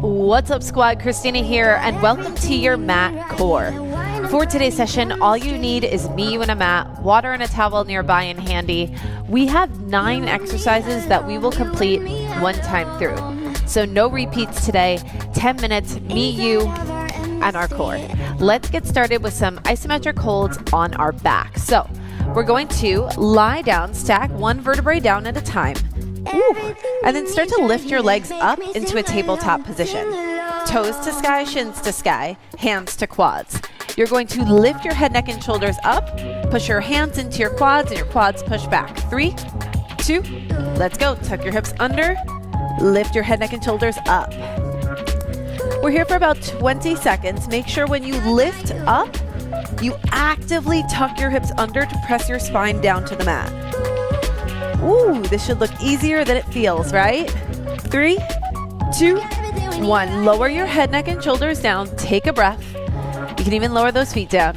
What's up, squad? Christina here, and welcome to your mat core. For today's session, all you need is me, you, and a mat, water and a towel nearby and handy. We have 9 exercises that we will complete one time through. So no repeats today, 10 minutes, me, you, and our core. Let's get started with some isometric holds on our back. So we're going to lie down, stack one vertebrae down at a time. Ooh. And then start to lift your legs up into a tabletop position. Toes to sky, shins to sky, hands to quads. You're going to lift your head, neck, and shoulders up, push your hands into your quads, and your quads push back. 3, 2, let's go. Tuck your hips under, lift your head, neck, and shoulders up. We're here for about 20 seconds. Make sure when you lift up, you actively tuck your hips under to press your spine down to the mat. Ooh, this should look easier than it feels, right? 3, 2, 1. Lower your head, neck, and shoulders down. Take a breath. You can even lower those feet down.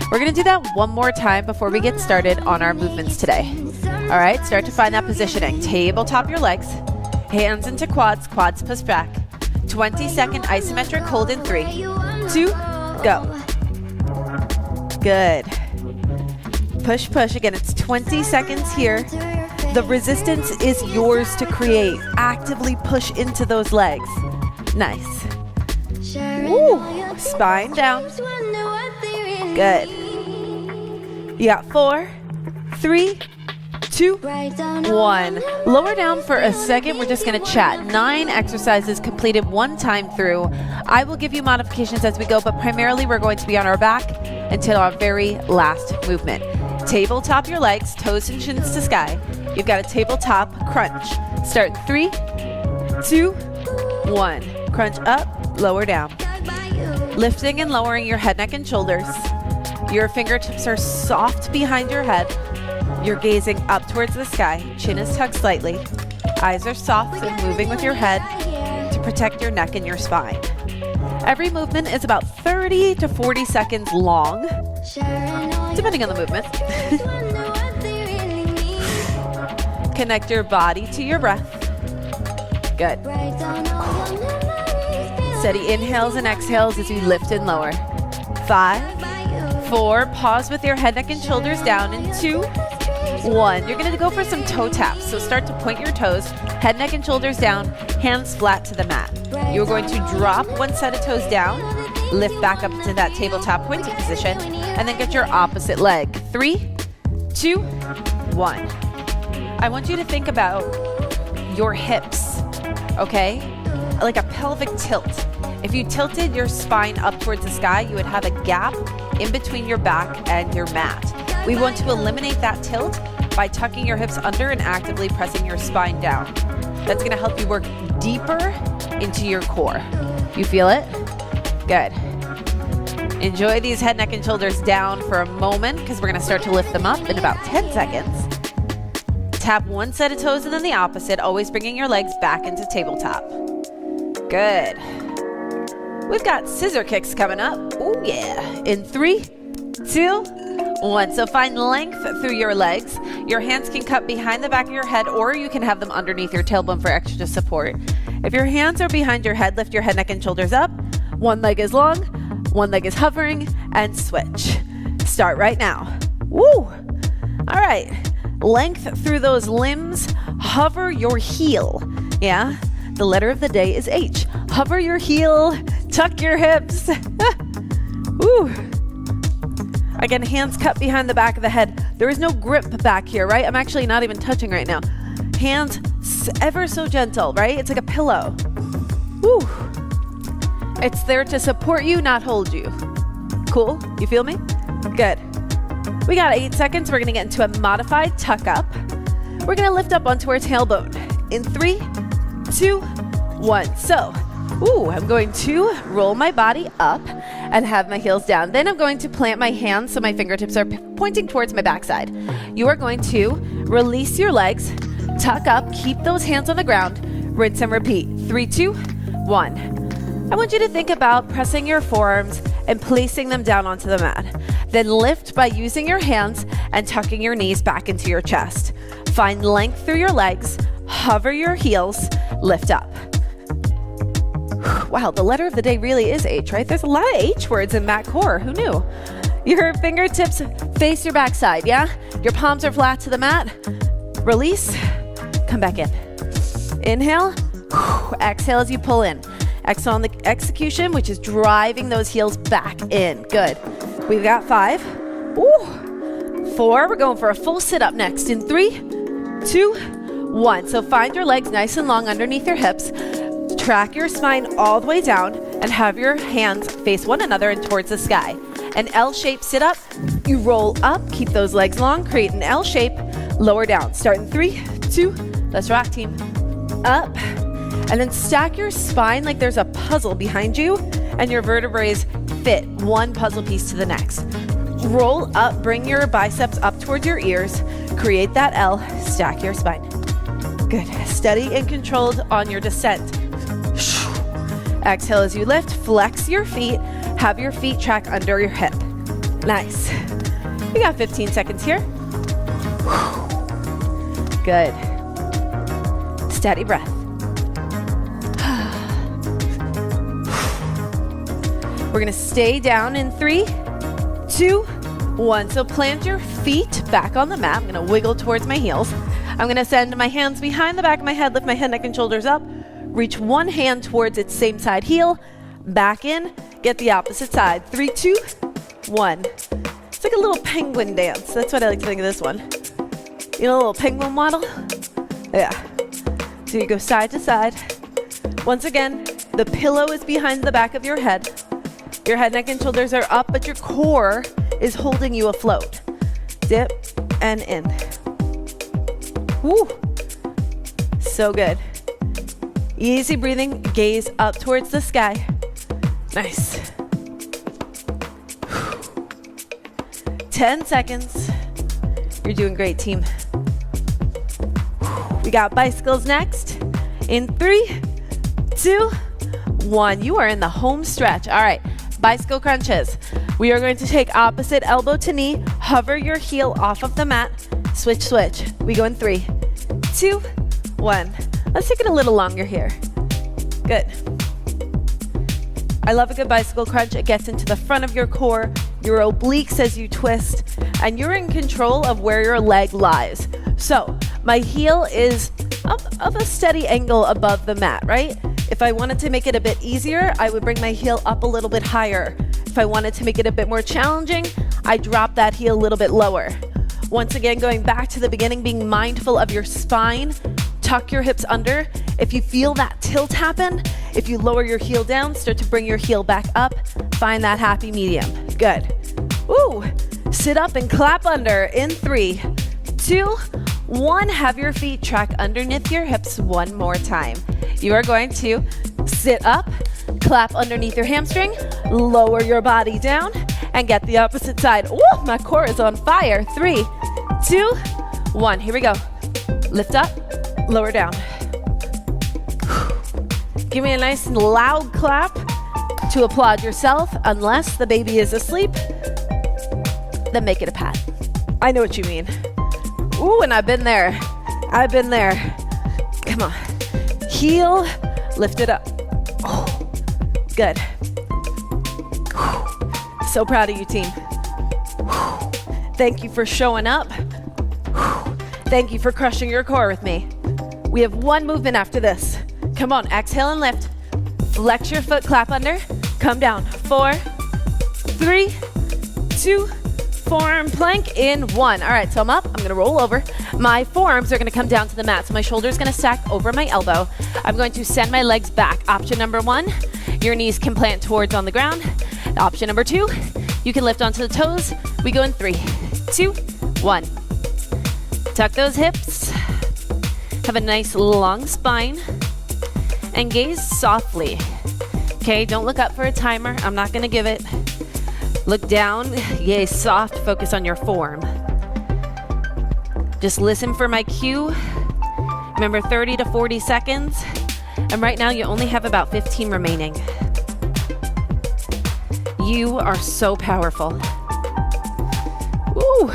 We're going to do that one more time before we get started on our movements today. All right, start to find that positioning. Tabletop your legs. Hands into quads, quads push back. 20-second isometric hold in 3, 2, go. Good. Push, push. Again, it's 20 seconds here. The resistance is yours to create. Actively push into those legs. Nice. Woo. Spine down. Good. You got 4, 3, 2, 1. Lower down for a second. We're just going to chat. 9 exercises completed one time through. I will give you modifications as we go, but primarily we're going to be on our back until our very last movement. Tabletop your legs, toes and shins to sky. You've got a tabletop crunch. Start in 3, 2, 1. Crunch up, lower down. Lifting and lowering your head, neck, and shoulders. Your fingertips are soft behind your head. You're gazing up towards the sky. Chin is tucked slightly. Eyes are soft and moving with your head to protect your neck and your spine. Every movement is about 30 to 40 seconds long, depending on the movement. Connect your body to your breath. Good. Steady inhales and exhales as you lift and lower. 5, 4, pause with your head, neck, and shoulders down in 2, 1. You're going to go for some toe taps. So start to point your toes, head, neck, and shoulders down, hands flat to the mat. You're going to drop one set of toes down, lift back up to that tabletop pointed position, and then get your opposite leg. 3, 2, 1. I want you to think about your hips, okay? Like a pelvic tilt. If you tilted your spine up towards the sky, you would have a gap in between your back and your mat. We want to eliminate that tilt by tucking your hips under and actively pressing your spine down. That's going to help you work deeper into your core. You feel it? Good. Enjoy these head, neck, and shoulders down for a moment because we're going to start to lift them up in about 10 seconds. Tap one set of toes and then the opposite, always bringing your legs back into tabletop. Good. We've got scissor kicks coming up. Oh yeah. In 3, 2, 1. So find length through your legs. Your hands can cup behind the back of your head, or you can have them underneath your tailbone for extra support. If your hands are behind your head, lift your head, neck, and shoulders up. One leg is long, one leg is hovering, and switch. Start right now. Woo! All right. Length through those limbs. Hover your heel. Yeah? The letter of the day is H. Hover your heel. Tuck your hips. Woo! Again, hands cupped behind the back of the head. There is no grip back here, right? I'm actually not even touching right now. Hands ever so gentle, right? It's like a pillow. Woo! It's there to support you, not hold you. Cool? You feel me? Good. We got 8 seconds. We're going to get into a modified tuck up. We're going to lift up onto our tailbone. In 3, 2, 1. So, I'm going to roll my body up and have my heels down. Then I'm going to plant my hands so my fingertips are pointing towards my backside. You are going to release your legs, tuck up, keep those hands on the ground, rinse and repeat. 3, 2, 1. I want you to think about pressing your forearms and placing them down onto the mat. Then lift by using your hands and tucking your knees back into your chest. Find length through your legs, hover your heels, lift up. Wow, the letter of the day really is H, right? There's a lot of H words in mat core. Who knew? Your fingertips face your backside, yeah? Your palms are flat to the mat. Release. Come back in. Inhale. Exhale as you pull in. Exhale on the execution, which is driving those heels back in. Good. We've got 5. Ooh. 4. We're going for a full sit-up next in 3, 2, 1. So find your legs nice and long underneath your hips. Track your spine all the way down and have your hands face one another and towards the sky. An L-shaped sit-up. You roll up, keep those legs long, create an L shape, lower down. Start in 3, 2, let's rock, team. Up, and then stack your spine like there's a puzzle behind you and your vertebrae fit one puzzle piece to the next. Roll up, bring your biceps up towards your ears, create that L, stack your spine. Good, steady and controlled on your descent. Exhale as you lift, flex your feet, have your feet track under your hip. Nice. We got 15 seconds here. Good. Steady breath. We're gonna stay down in 3, 2, 1. So plant your feet back on the mat. I'm gonna wiggle towards my heels. I'm gonna send my hands behind the back of my head, lift my head, neck, and shoulders up. Reach one hand towards its same side heel. Back in, get the opposite side. 3, 2, 1. It's like a little penguin dance. That's what I like to think of this one. You know, a little penguin waddle? Yeah. So you go side to side. Once again, the pillow is behind the back of your head. Your head, neck, and shoulders are up, but your core is holding you afloat. Dip and in. Woo. So good. Easy breathing, gaze up towards the sky. Nice. 10 seconds. You're doing great, team. We got bicycles next. In 3, 2, 1. You are in the home stretch. All right, bicycle crunches. We are going to take opposite elbow to knee, hover your heel off of the mat, switch, switch. We go in 3, 2, 1. Let's take it a little longer here. Good. I love a good bicycle crunch. It gets into the front of your core, your obliques as you twist, and you're in control of where your leg lies. So my heel is of a steady angle above the mat, right? If I wanted to make it a bit easier, I would bring my heel up a little bit higher. If I wanted to make it a bit more challenging, I drop that heel a little bit lower. Once again, going back to the beginning, being mindful of your spine, tuck your hips under. If you feel that tilt happen, if you lower your heel down, start to bring your heel back up, find that happy medium. Good. Woo! Sit up and clap under in 3, 2, 1. Have your feet track underneath your hips one more time. You are going to sit up, clap underneath your hamstring, lower your body down, and get the opposite side. Woo! My core is on fire. 3, 2, 1. Here we go. Lift up, lower down. Give me a nice and loud clap to applaud yourself. Unless the baby is asleep, then make it a pat. I know what you mean. Ooh, and I've been there. I've been there. Come on. Heel, lift it up. Oh, good. So proud of you, team. Thank you for showing up. Thank you for crushing your core with me. We have one movement after this. Come on, exhale and lift. Flex your foot, clap under. Come down. 4, 3, 2, forearm plank in 1. All right, so I'm up. I'm going to roll over. My forearms are going to come down to the mat. So my shoulder's going to stack over my elbow. I'm going to send my legs back. Option number 1, your knees can plant towards on the ground. Option number 2, you can lift onto the toes. We go in 3, 2, 1. Tuck those hips. Have a nice long spine. And gaze softly. Okay, don't look up for a timer. I'm not going to give it. Look down, gaze soft, focus on your form. Just listen for my cue. Remember, 30 to 40 seconds. And right now you only have about 15 remaining. You are so powerful. Woo!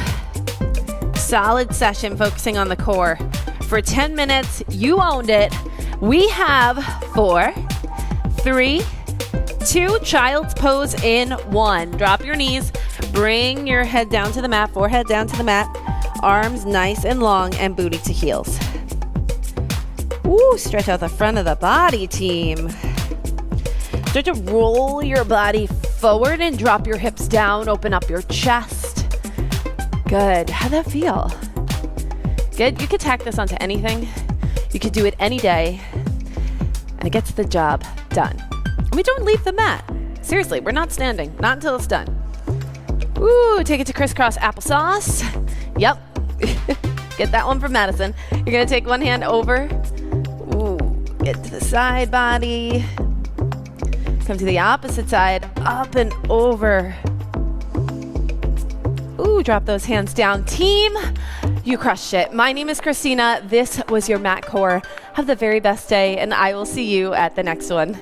Solid session focusing on the core. For 10 minutes, you owned it. We have 4, 3, 2, child's pose in 1. Drop your knees, bring your head down to the mat, forehead down to the mat, arms nice and long and booty to heels. Ooh, stretch out the front of the body, team. Start to roll your body forward and drop your hips down, open up your chest. Good, how'd that feel? Good, you could tack this onto anything. You could do it any day, and it gets the job done. And we don't leave the mat. Seriously, we're not standing, not until it's done. Ooh, take it to crisscross applesauce. Yep, get that one from Madison. You're gonna take one hand over. Ooh, get to the side body. Come to the opposite side, up and over. Ooh, drop those hands down. Team, you crushed it. My name is Christina. This was your mat core. Have the very best day, and I will see you at the next one.